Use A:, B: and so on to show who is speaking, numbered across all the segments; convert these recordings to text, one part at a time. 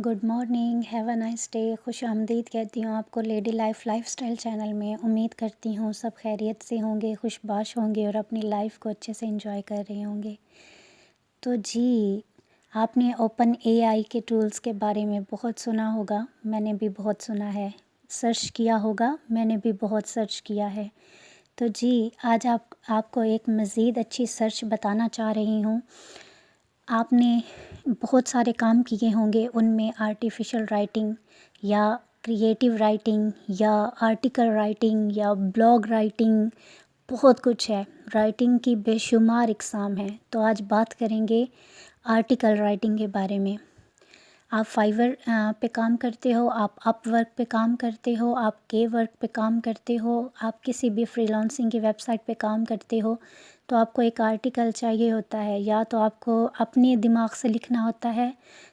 A: Good morning, have a nice day, خوش آمدید کہتی ہوں آپ کو لیڈی لائف اسٹائل چینل میں۔ امید کرتی ہوں سب خیریت سے ہوں گے، خوش باش ہوں گے اور اپنی لائف کو اچھے سے انجوائے کر رہے ہوں گے۔ تو جی، آپ نے اوپن اے آئی کے ٹولز کے بارے میں بہت سنا ہوگا، میں نے بھی بہت سنا ہے، سرچ کیا ہوگا، میں نے بھی بہت سرچ کیا ہے۔ تو جی، آج آپ کو ایک مزید اچھی سرچ بتانا چاہ رہی ہوں۔ آپ نے بہت سارے کام کیے ہوں گے، ان میں آرٹیفیشل رائٹنگ یا کریٹیو رائٹنگ یا آرٹیکل رائٹنگ یا بلاگ رائٹنگ، بہت کچھ ہے۔ رائٹنگ کی بے شمار اقسام ہیں، تو آج بات کریں گے آرٹیکل رائٹنگ کے بارے میں۔ آپ فائور پہ کام کرتے ہو، آپ اپ ورک پہ کام کرتے ہو، آپ کے ورک پہ کام کرتے ہو، آپ کسی بھی فری لانسنگ کی ویب سائٹ پہ کام کرتے ہو، تو آپ کو ایک آرٹیکل چاہیے ہوتا ہے، یا تو آپ کو اپنے دماغ سے لکھنا ہوتا ہے۔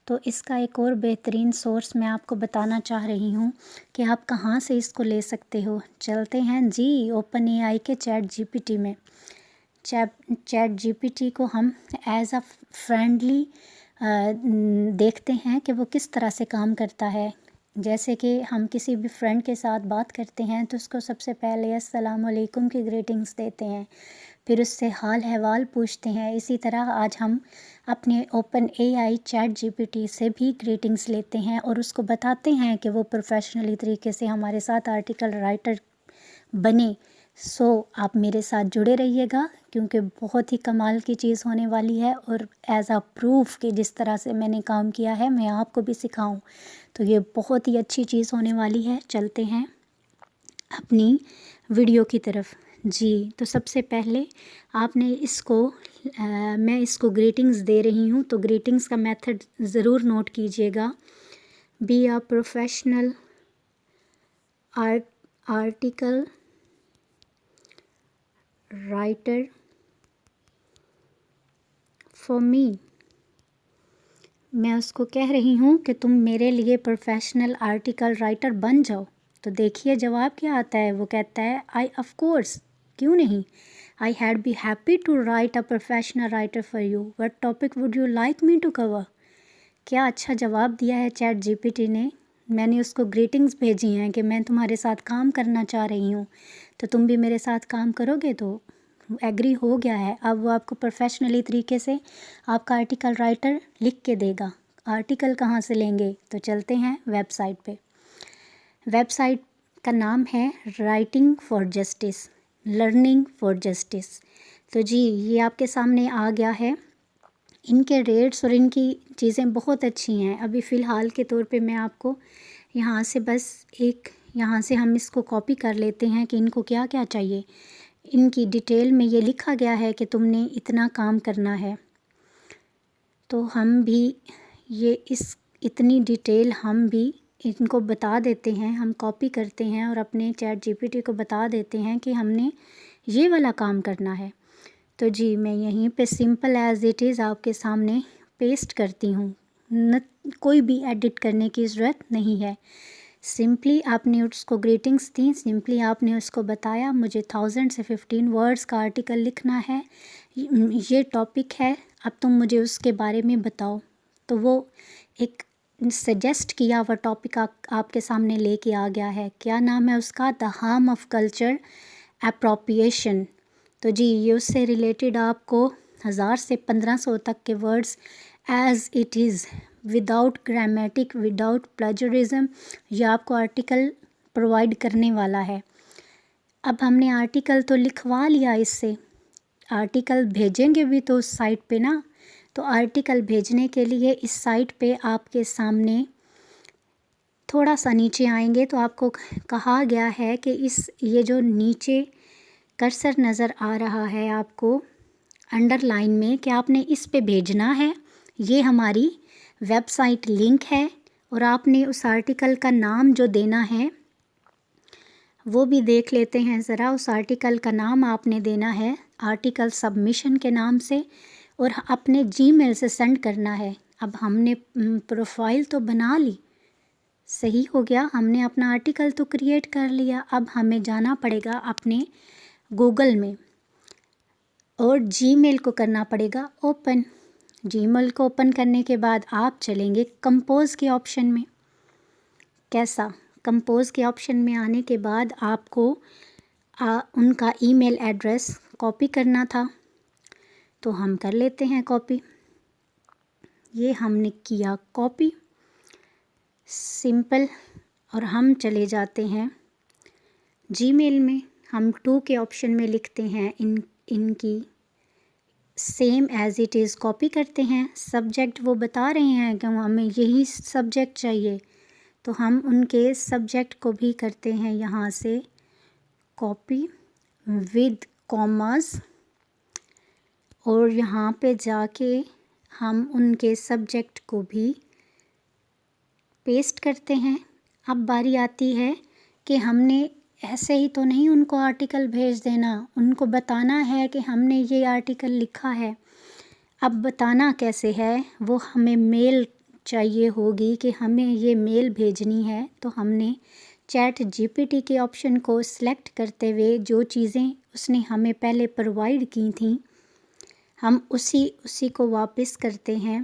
A: تو اس کا ایک اور بہترین سورس میں آپ کو بتانا چاہ رہی ہوں کہ آپ کہاں سے اس کو لے سکتے ہو۔ چلتے ہیں جی اوپن اے آئی کے چیٹ جی پی ٹی میں۔ چیٹ جی پی ٹی کو ہم ایز اے فرینڈلی دیکھتے ہیں کہ وہ کس طرح سے کام کرتا ہے۔ جیسے کہ ہم کسی بھی فرینڈ کے ساتھ بات کرتے ہیں تو اس کو سب سے پہلے السلام علیکم کی گریٹنگس دیتے ہیں، پھر اس سے حال احوال پوچھتے ہیں۔ اسی طرح آج ہم اپنے open A I chat G P T سے بھی گریٹنگس لیتے ہیں اور اس کو بتاتے ہیں کہ وہ پروفیشنلی طریقے سے ہمارے ساتھ آرٹیکل رائٹر بنے۔ سو آپ میرے ساتھ جڑے رہیے گا، کیونکہ بہت ہی کمال کی چیز ہونے والی ہے، اور ایز اے پروف کہ جس طرح سے میں نے کام کیا ہے میں آپ کو بھی سکھاؤں، تو یہ بہت ہی اچھی چیز ہونے والی ہے۔ چلتے ہیں اپنی ویڈیو کی طرف۔ جی، تو سب سے پہلے آپ نے میں اس کو گریٹنگز دے رہی ہوں، تو گریٹنگز کا میتھڈ ضرور نوٹ کیجیے گا۔ Be a professional article writer for me. میں اس کو کہہ رہی ہوں کہ تم میرے لیے پروفیشنل آرٹیکل رائٹر بن جاؤ۔ تو دیکھیے جواب کیا آتا ہے، وہ کہتا ہے آف کورس، کیوں نہیں، I had be happy to write a professional writer for you. What topic would you like me to cover? کیا اچھا جواب دیا ہے چیٹ جی پی ٹی نے۔ میں نے اس کو گریٹنگز بھیجی ہیں کہ میں تمہارے ساتھ کام کرنا چاہ رہی ہوں، تو تم بھی میرے ساتھ کام کرو گے، تو ایگری ہو گیا ہے۔ اب وہ آپ کو پروفیشنلی طریقے سے آپ کا آرٹیکل رائٹر لکھ کے دے گا۔ آرٹیکل کہاں سے لیں گے، تو چلتے ہیں ویب سائٹ پہ۔ ویب سائٹ کا نام ہے writing for justice, learning for justice. تو جی، یہ آپ کے سامنے آ گیا ہے۔ ان کے ریٹس اور ان کی چیزیں بہت اچھی ہیں۔ ابھی فی الحال کے طور پہ میں آپ کو یہاں سے ہم اس کو کاپی کر لیتے ہیں کہ ان کو کیا کیا چاہیے۔ ان کی ڈیٹیل میں یہ لکھا گیا ہے کہ تم نے اتنا کام کرنا ہے، تو ہم بھی اتنی ڈیٹیل ہم بھی ان کو بتا دیتے ہیں، ہم کاپی کرتے ہیں اور اپنے چیٹ جی پی ٹی کو بتا دیتے ہیں کہ ہم نے یہ والا کام کرنا ہے۔ تو جی، میں یہیں پہ سمپل ایز اٹ از آپ کے سامنے پیسٹ کرتی ہوں، کوئی بھی ایڈٹ کرنے کی ضرورت نہیں ہے۔ سمپلی آپ نے اس کو گریٹنگس دیں، سمپلی آپ نے اس کو بتایا مجھے 1000 سے 15 ورڈز کا آرٹیکل لکھنا ہے، یہ ٹاپک ہے، اب تم مجھے اس کے بارے میں بتاؤ۔ تو وہ ایک سجیسٹ کیا ہوا ٹاپک آپ کے سامنے لے کے آ گیا ہے۔ کیا نام ہے اس کا؟ The harm of culture appropriation. تو جی، یہ اس سے ریلیٹڈ آپ کو 1000 سے 1500 تک کے words as it is, without grammatic, without plagiarism, یہ آپ کو آرٹیکل پرووائڈ کرنے والا ہے۔ اب ہم نے آرٹیکل تو لکھوا لیا، اس سے آرٹیکل بھیجیں گے بھی تو اس سائٹ پہ نا، تو آرٹیکل بھیجنے کے لیے اس سائٹ پہ آپ کے سامنے تھوڑا سا نیچے آئیں گے تو آپ کو کہا گیا ہے کہ یہ جو نیچے کرسر نظر آ رہا ہے آپ کو انڈر لائن میں، کہ آپ نے اس پہ بھیجنا ہے۔ یہ ہماری ویب سائٹ لنک ہے، اور آپ نے اس آرٹیکل کا نام جو دینا ہے وہ بھی دیکھ لیتے ہیں ذرا۔ اس آرٹیکل کا نام آپ نے دینا ہے آرٹیکل سبمیشن کے نام سے، اور اپنے جی میل سے سینڈ کرنا ہے۔ اب ہم نے پروفائل تو بنا لی، صحیح ہو گیا، ہم نے اپنا آرٹیکل تو کریٹ کر لیا۔ اب ہمیں جانا پڑے گا اپنے گوگل میں، اور جی میل کو کرنا پڑے گا اوپن۔ جی میل کو اوپن کرنے کے بعد آپ چلیں گے کمپوز کے آپشن میں. کیسا؟ کمپوز کے آپشن میں آنے کے بعد آپ کو ان کا ای میل ایڈریس کاپی کرنا تھا، تو ہم کر لیتے ہیں کاپی. یہ ہم نے کیا کاپی، سمپل. اور ہم چلے جاتے ہیں جی میل میں. ہم 2 کے آپشن میں لکھتے ہیں ان کی same as it is copy کرتے ہیں. سبجیکٹ وہ بتا رہے ہیں کہ ہمیں یہی سبجیکٹ چاہیے، تو ہم ان کے سبجیکٹ کو بھی کرتے ہیں یہاں سے کاپی ود کاماز، اور یہاں پہ جا کے ہم ان کے سبجیکٹ کو بھی پیسٹ کرتے ہیں. اب باری آتی ہے کہ ہم نے ایسے ہی تو نہیں ان کو آرٹیکل بھیج دینا، ان کو بتانا ہے کہ ہم نے یہ آرٹیکل لکھا ہے. اب بتانا کیسے ہے؟ وہ ہمیں میل چاہیے ہوگی کہ ہمیں یہ میل بھیجنی ہے. تو ہم نے چیٹ جی پی ٹی کے آپشن کو سلیکٹ کرتے ہوئے جو چیزیں اس نے ہمیں پہلے پرووائڈ کی تھیں ہم اسی کو واپس کرتے ہیں.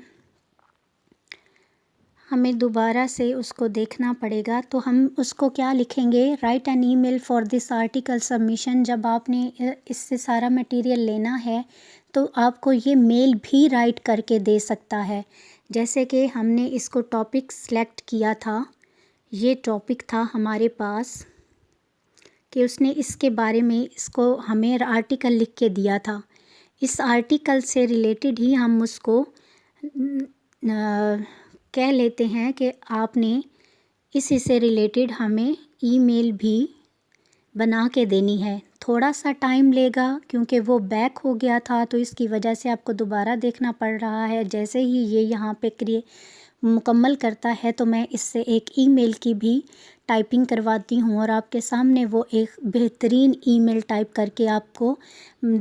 A: ہمیں دوبارہ سے اس کو دیکھنا پڑے گا، تو ہم اس کو کیا لکھیں گے؟ Write an email for this article submission. جب آپ نے اس سے سارا مٹیریل لینا ہے تو آپ کو یہ میل بھی رائٹ کر کے دے سکتا ہے. جیسے کہ ہم نے اس کو ٹاپک سلیکٹ کیا تھا، یہ ٹاپک تھا ہمارے پاس کہ اس نے اس کے بارے میں اس کو ہمیں آرٹیکل لکھ کے دیا تھا. اس آرٹیکل سے ریلیٹڈ ہی ہم اس کو کہہ لیتے ہیں کہ آپ نے اسی سے ریلیٹڈ ہمیں ای میل بھی بنا کے دینی ہے. تھوڑا سا ٹائم لے گا کیونکہ وہ بیک ہو گیا تھا، تو اس کی وجہ سے آپ کو دوبارہ دیکھنا پڑ رہا ہے. جیسے ہی یہ یہاں پہ مکمل کرتا ہے تو میں اس سے ایک ای میل کی بھی ٹائپنگ کرواتی ہوں، اور آپ کے سامنے وہ ایک بہترین ای میل ٹائپ کر کے آپ کو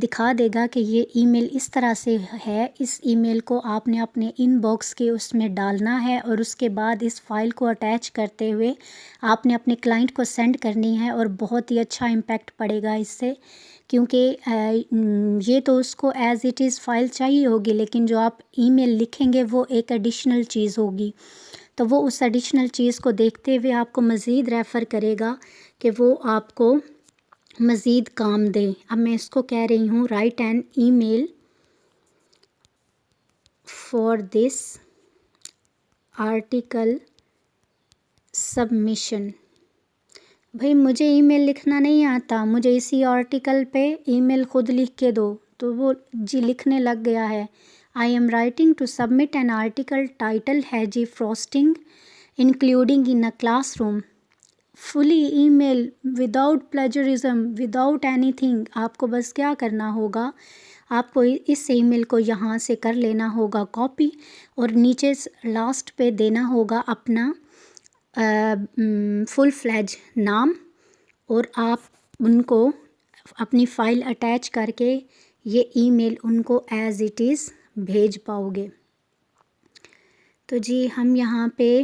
A: دکھا دے گا کہ یہ ای میل اس طرح سے ہے. اس ای میل کو آپ نے اپنے ان باکس کے اس میں ڈالنا ہے، اور اس کے بعد اس فائل کو اٹیچ کرتے ہوئے آپ نے اپنے کلائنٹ کو سینڈ کرنی ہے. اور بہت ہی اچھا امپیکٹ پڑے گا اس سے، کیونکہ یہ تو اس کو ایز اٹ از فائل چاہیے ہوگی، لیکن جو آپ ای میل لکھیں گے وہ ایک ایڈیشنل چیز ہوگی. تو وہ اس ایڈیشنل چیز کو دیکھتے ہوئے آپ کو مزید ریفر کرے گا کہ وہ آپ کو مزید کام دے. اب میں اس کو کہہ رہی ہوں write an email for this article submission. بھئی مجھے ای میل لکھنا نہیں آتا، مجھے اسی آرٹیکل پہ ای میل خود لکھ کے دو. تو وہ جی لکھنے لگ گیا ہے. I'm writing to submit an article title ہے جی frosting including in a classroom. Fully email without plagiarism without anything. آپ کو بس کیا کرنا ہوگا، آپ کو اس ای میل کو یہاں سے کر لینا ہوگا کاپی، اور نیچے لاسٹ پہ دینا ہوگا اپنا فل فلیج نام، اور آپ ان کو اپنی فائل اٹیچ کر کے یہ ای میل ان کو ایز اٹ از بھیج پاؤ گے. تو جی ہم یہاں پہ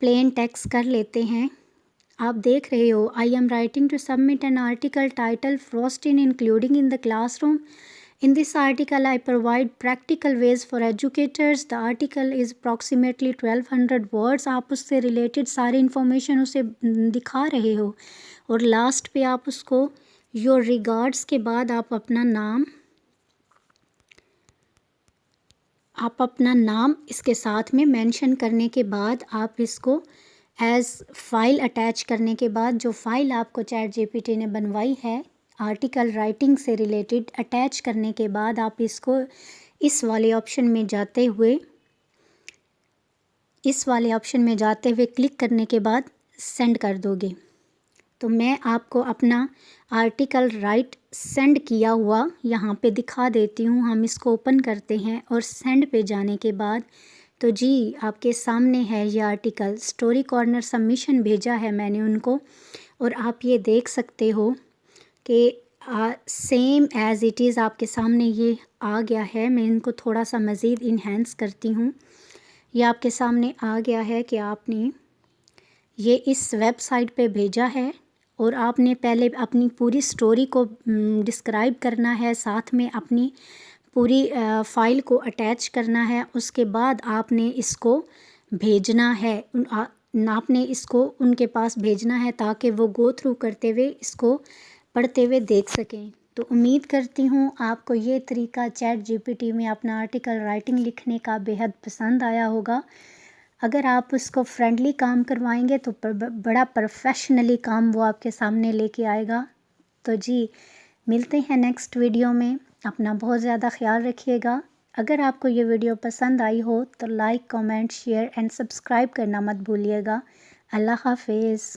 A: پلین ٹیکسٹ کر لیتے ہیں. آپ دیکھ رہے ہو I'm writing to submit an article title frosting including in the classroom. In this article, I provide practical ways for educators. The article is approximately 1200 words. آپ اس سے ریلیٹڈ ساری انفارمیشن اسے دکھا رہے ہو، اور لاسٹ پہ آپ اس کو یور ریگارڈس کے بعد آپ اپنا نام اس کے ساتھ میں مینشن کرنے کے بعد آپ اس کو ایز فائل اٹیچ کرنے کے بعد جو فائل آپ کو چیٹ جی پی ٹی نے بنوائی ہے آرٹیکل رائٹنگ سے ریلیٹڈ اٹیچ کرنے کے بعد آپ اس کو اس والے آپشن میں جاتے ہوئے کلک کرنے کے بعد سینڈ کر دو گے. تو میں آپ کو اپنا آرٹیکل رائٹ سینڈ کیا ہوا یہاں پہ دکھا دیتی ہوں. ہم اس کو اوپن کرتے ہیں اور سینڈ پہ جانے کے بعد تو جی آپ کے سامنے ہے یہ آرٹیکل. اسٹوری کارنر سبمیشن بھیجا ہے میں نے ان کو، اور آپ یہ دیکھ سکتے ہو کہ سیم ایز اٹ از آپ کے سامنے یہ آ گیا ہے. میں ان کو تھوڑا سا مزید انہینس کرتی ہوں. یہ آپ کے سامنے آ گیا ہے کہ آپ نے یہ اس ویب سائٹ پہ بھیجا ہے، اور آپ نے پہلے اپنی پوری سٹوری کو ڈسکرائب کرنا ہے، ساتھ میں اپنی پوری فائل کو اٹیچ کرنا ہے. اس کے بعد آپ نے اس کو بھیجنا ہے، آپ نے اس کو ان کے پاس بھیجنا ہے تاکہ وہ گو تھرو کرتے ہوئے اس کو پڑھتے ہوئے دیکھ سکیں. تو امید کرتی ہوں آپ کو یہ طریقہ چیٹ جی پی ٹی میں اپنا آرٹیکل رائٹنگ لکھنے کا بےحد پسند آیا ہوگا. اگر آپ اس کو فرینڈلی کام کروائیں گے تو بڑا پروفیشنلی کام وہ آپ کے سامنے لے کے آئے گا. تو جی ملتے ہیں نیکسٹ ویڈیو میں. اپنا بہت زیادہ خیال رکھیے گا. اگر آپ کو یہ ویڈیو پسند آئی ہو تو like, comment, share and subscribe کرنا مت بھولیے گا. اللہ حافظ.